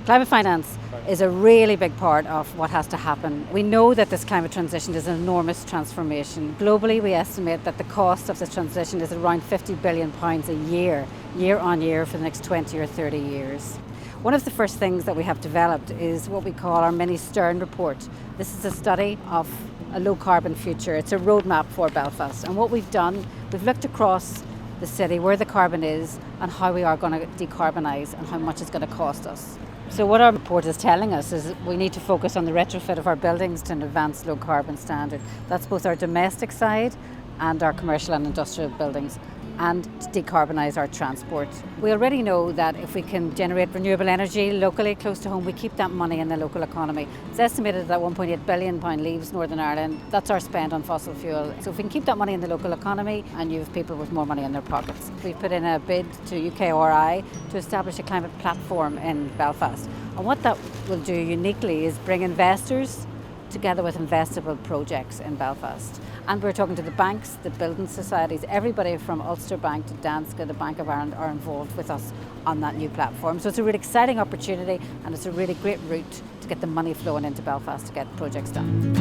Climate finance is a really big part of what has to happen. We know that this climate transition is an enormous transformation. Globally, we estimate that the cost of this transition is around £50 billion a year on year for the next 20 or 30 years. One of the first things that we have developed is what we call our mini Stern report. This is a study of a low carbon future. It's a roadmap for Belfast. And what we've done, we've looked across the city where the carbon is and how we are going to decarbonise and how much it's going to cost us. So what our report is telling us is that we need to focus on the retrofit of our buildings to an advanced low carbon standard. That's both our domestic side and our commercial and industrial buildings, and to decarbonise our transport. We already know that if we can generate renewable energy locally close to home, we keep that money in the local economy. It's estimated that £1.8 billion leaves Northern Ireland. That's our spend on fossil fuel. So if we can keep that money in the local economy, and you have people with more money in their pockets. We've put in a bid to UKRI to establish a climate platform in Belfast. And what that will do uniquely is bring investors together with investable projects in Belfast. And we're talking to the banks, the building societies, everybody from Ulster Bank to Danske, the Bank of Ireland are involved with us on that new platform. So it's a really exciting opportunity, and it's a really great route to get the money flowing into Belfast to get projects done.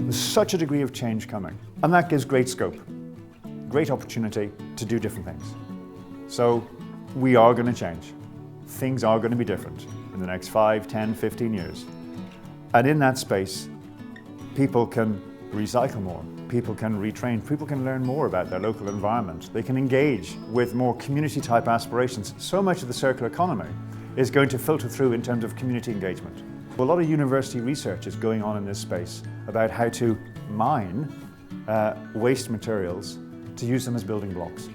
There's such a degree of change coming, and that gives great scope, great opportunity to do different things. So we are going to change. Things are going to be different in the next 5, 10, 15 years. And in that space, people can recycle more, people can retrain, people can learn more about their local environment. They can engage with more community-type aspirations. So much of the circular economy is going to filter through in terms of community engagement. A lot of university research is going on in this space about how to mine waste materials to use them as building blocks.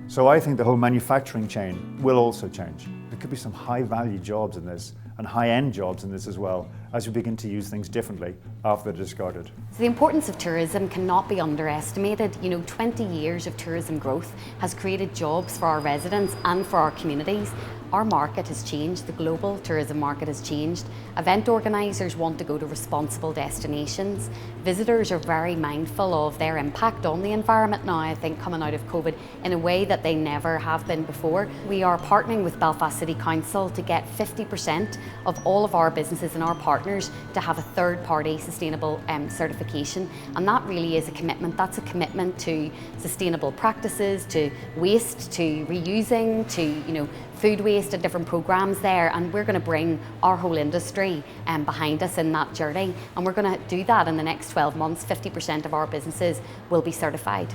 So I think the whole manufacturing chain will also change. There could be some high-value jobs in this and high-end jobs in this as well, as we begin to use things differently after they're discarded. So the importance of tourism cannot be underestimated. 20 years of tourism growth has created jobs for our residents and for our communities. Our market has changed, the global tourism market has changed. Event organisers want to go to responsible destinations. Visitors are very mindful of their impact on the environment now, I think, coming out of COVID in a way that they never have been before. We are partnering with Belfast City Council to get 50% of all of our businesses and our partners to have a third-party sustainable certification, and that really is a commitment. That's a commitment to sustainable practices, to waste, to reusing, to food waste and different programs there, and we're going to bring our whole industry behind us in that journey, and we're going to do that in the next 12 months. 50% of our businesses will be certified.